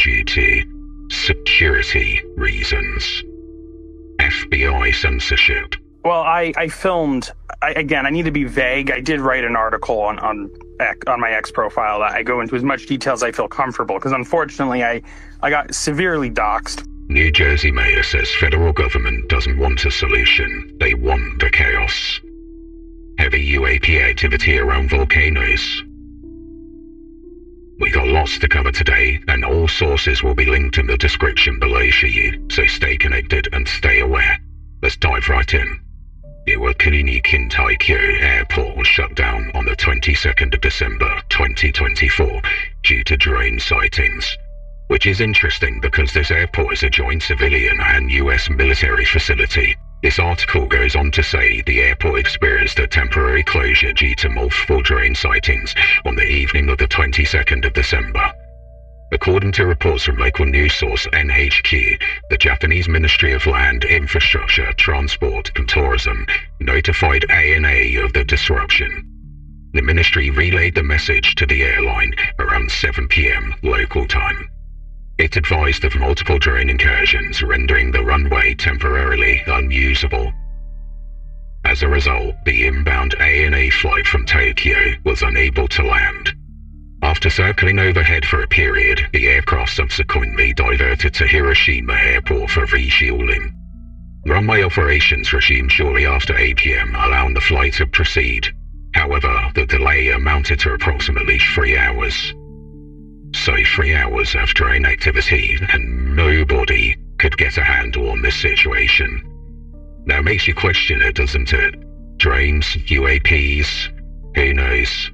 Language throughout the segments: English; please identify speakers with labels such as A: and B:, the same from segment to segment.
A: due to security reasons. FBI censorship.
B: Well, I filmed. Again, I need to be vague. I did write an article on my X profile that I go into as much detail as I feel comfortable, because unfortunately I got severely doxxed.
A: New Jersey mayor says federal government doesn't want a solution. They want the chaos. Heavy UAP activity around volcanoes. We got lots to cover today, and all sources will be linked in the description below for you, so stay connected and stay aware. Let's dive right in. Iwakuni Kintaikyo Airport was shut down on the 22nd of December 2024 due to drone sightings. Which is interesting because this airport is a joint civilian and US military facility. This article goes on to say the airport experienced a temporary closure due to multiple drone sightings on the evening of the 22nd of December. According to reports from local news source NHQ, the Japanese Ministry of Land, Infrastructure, Transport and Tourism notified ANA of the disruption. The ministry relayed the message to the airline around 7 p.m. local time. It advised of multiple drone incursions, rendering the runway temporarily unusable. As a result, the inbound ANA flight from Tokyo was unable to land. After circling overhead for a period, the aircraft subsequently diverted to Hiroshima Airport for refueling. Runway operations resumed shortly after 8 p.m., allowing the flight to proceed. However, the delay amounted to approximately 3 hours. So 3 hours of drone activity, and nobody could get a handle on this situation. Now it makes you question it, doesn't it? Drones, UAPs, who knows?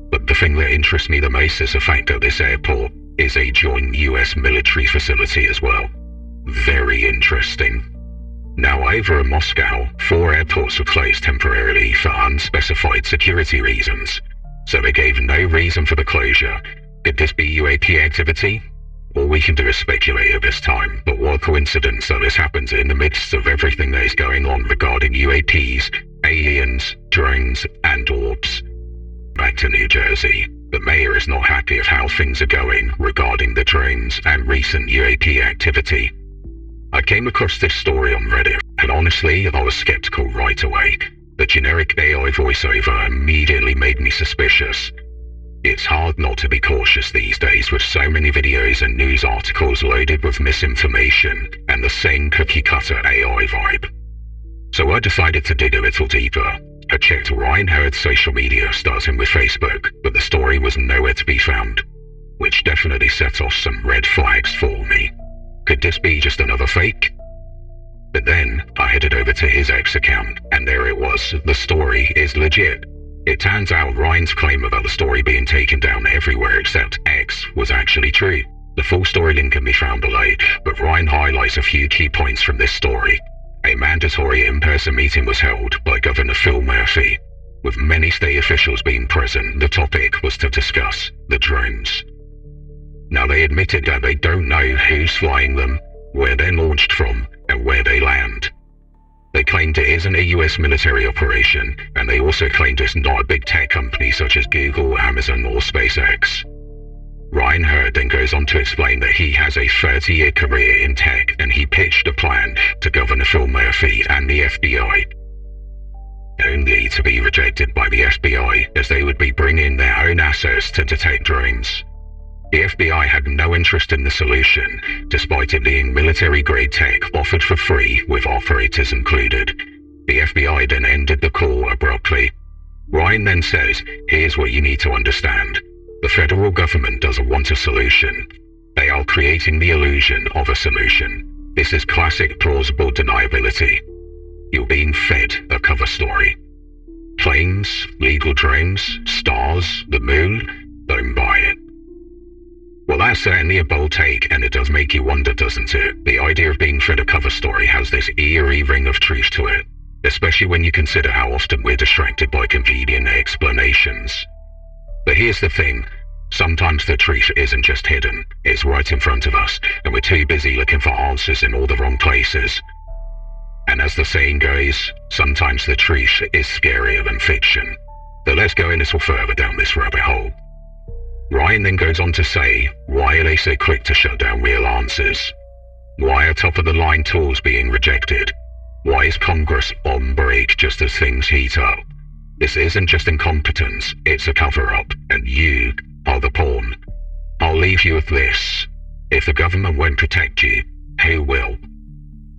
A: But the thing that interests me the most is the fact that this airport is a joint US military facility as well. Very interesting. Now over in Moscow, 4 airports were closed temporarily for unspecified security reasons. So they gave no reason for the closure. Could this be UAP activity? All we can do is speculate at this time, but what a coincidence that this happens in the midst of everything that is going on regarding UAPs, aliens, drones, and orbs. Back to New Jersey. The mayor is not happy of how things are going regarding the drones and recent UAP activity. I came across this story on Reddit, and honestly, I was skeptical right away. The generic AI voiceover immediately made me suspicious. It's hard not to be cautious these days with so many videos and news articles loaded with misinformation and the same cookie-cutter AI vibe. So I decided to dig a little deeper. I checked Ryan Hurd's social media, starting with Facebook, but the story was nowhere to be found, which definitely set off some red flags for me. Could this be just another fake? But then I headed over to his X account, and there it was. The story is legit. It turns out Ryan's claim about the story being taken down everywhere except X was actually true. The full story link can be found below, but Ryan highlights a few key points from this story. A mandatory in-person meeting was held by Governor Phil Murphy. With many state officials being present, the topic was to discuss the drones. Now they admitted that they don't know who's flying them, where they're launched from, and where they land. They claimed it isn't a US military operation, and they also claimed it's not a big tech company such as Google, Amazon, or SpaceX. Ryan Hurd then goes on to explain that he has a 30-year career in tech, and he pitched a plan to Governor Phil Murphy and the FBI, only to be rejected by the FBI as they would be bringing their own assets to detect drones. The FBI had no interest in the solution, despite it being military-grade tech offered for free with operators included. The FBI then ended the call abruptly. Ryan then says, "Here's what you need to understand. The federal government doesn't want a solution. They are creating the illusion of a solution. This is classic plausible deniability. You're being fed a cover story. Planes, legal drones, stars, the moon, don't buy it." Well, that's certainly a bold take, and it does make you wonder, doesn't it? The idea of being fed a cover story has this eerie ring of truth to it, especially when you consider how often we're distracted by convenient explanations. But here's the thing, sometimes the truth isn't just hidden, it's right in front of us, and we're too busy looking for answers in all the wrong places. And as the saying goes, sometimes the truth is scarier than fiction. So let's go a little further down this rabbit hole. Ryan then goes on to say, why are they so quick to shut down real answers? Why are top-of-the-line tools being rejected? Why is Congress on break just as things heat up? This isn't just incompetence, it's a cover-up, and you are the pawn. I'll leave you with this. If the government won't protect you, who will?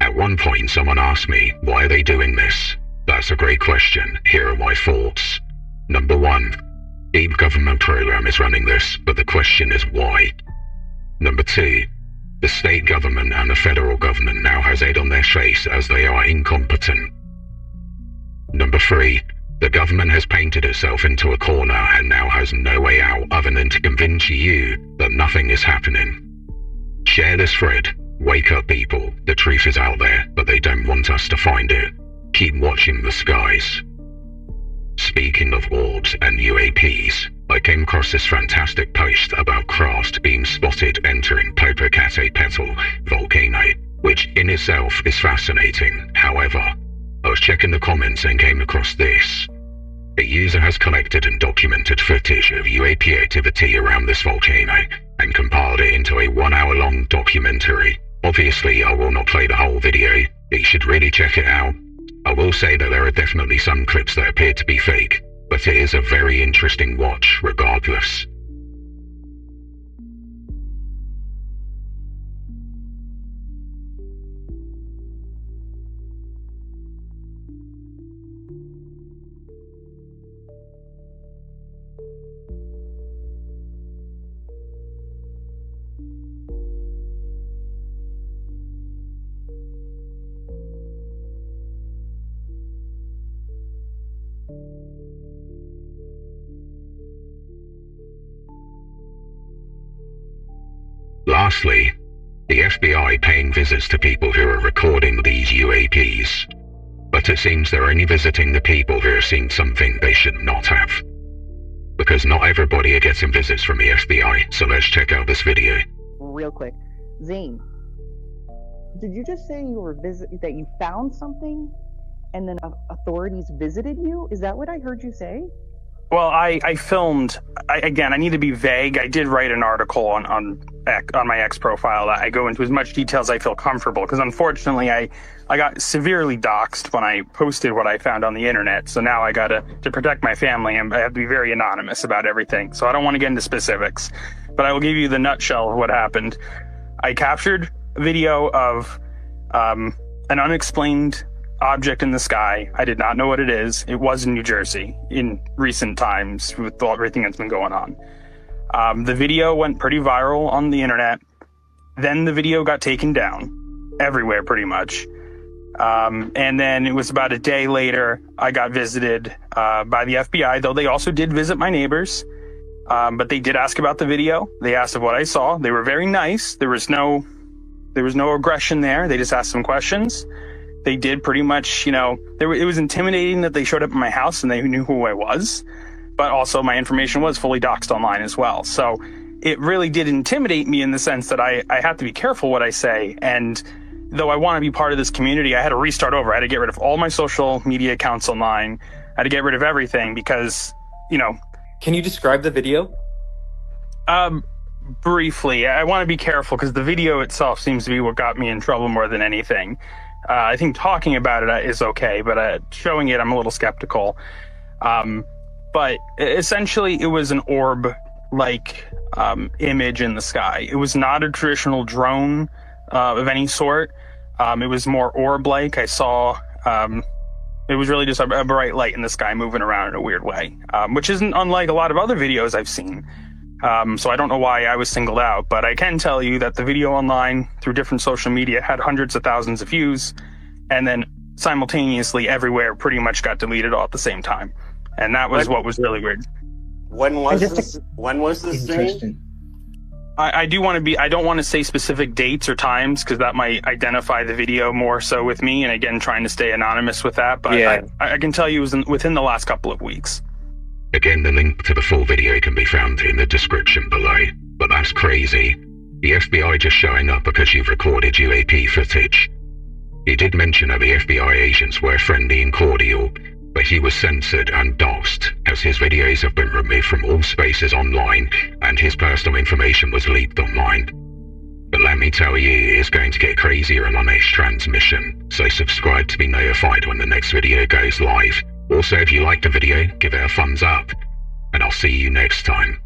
A: At one point someone asked me, why are they doing this? That's a great question. Here are my thoughts. Number 1. The government program is running this, but the question is why? Number 2. The state government and the federal government now has egg on their face as they are incompetent. Number 3. The government has painted itself into a corner and now has no way out other than to convince you that nothing is happening. Share this thread. Wake up, people. The truth is out there, but they don't want us to find it. Keep watching the skies. Speaking of orbs and UAPs, I came across this fantastic post about craft being spotted entering Popocatépetl volcano, which in itself is fascinating. However, I was checking the comments and came across this. A user has collected and documented footage of UAP activity around this volcano and compiled it into a 1-hour-long documentary. Obviously, I will not play the whole video, but you should really check it out. I will say that there are definitely some clips that appear to be fake, but it is a very interesting watch regardless. Lastly, the FBI paying visits to people who are recording these UAPs, but it seems they're only visiting the people who are seeing something they should not have. Because not everybody are getting visits from the FBI, so let's check out this video.
C: Real quick, Zane, did you just say that you found something and then authorities visited you? Is that what I heard you say?
B: Well, I filmed, again, I need to be vague. I did write an article on my X profile that I go into as much detail as I feel comfortable, because unfortunately I got severely doxxed when I posted what I found on the internet. So now I got to protect my family, and I have to be very anonymous about everything. So I don't want to get into specifics, but I will give you the nutshell of what happened. I captured a video of an unexplained object in the sky. I did not know what it is. It was in New Jersey in recent times with everything that's been going on. The video went pretty viral on the internet. Then the video got taken down everywhere pretty much. And then it was about a day later, I got visited by the FBI, though they also did visit my neighbors. But they did ask about the video. They asked of what I saw. They were very nice. There was no aggression there. They just asked some questions. They did pretty much, it was intimidating that they showed up at my house and they knew who I was, but also my information was fully doxed online as well. So it really did intimidate me in the sense that I have to be careful what I say. And though I want to be part of this community, I had to restart over. I had to get rid of all my social media accounts online. I had to get rid of everything because,
D: Can you describe the video?
B: Briefly, I want to be careful because the video itself seems to be what got me in trouble more than anything. I think talking about it is okay, but showing it, I'm a little skeptical. But essentially, it was an orb-like image in the sky. It was not a traditional drone of any sort. It was more orb-like. I saw it was really just a bright light in the sky moving around in a weird way, which isn't unlike a lot of other videos I've seen. So I don't know why I was singled out, but I can tell you that the video online through different social media had hundreds of thousands of views, and then simultaneously everywhere pretty much got deleted all at the same time. And that was what was really weird.
E: When was this thing?
B: I don't want to say specific dates or times because that might identify the video more so with me, and again, trying to stay anonymous with that, but yeah. I can tell you it was within the last couple of weeks.
A: Again, the link to the full video can be found in the description below, but that's crazy. The FBI just showing up because you've recorded UAP footage. He did mention that the FBI agents were friendly and cordial, but he was censored and doxed as his videos have been removed from all spaces online and his personal information was leaked online. But let me tell you, it's going to get crazier in our next transmission, so subscribe to be notified when the next video goes live. Also, if you liked the video, give it a thumbs up, and I'll see you next time.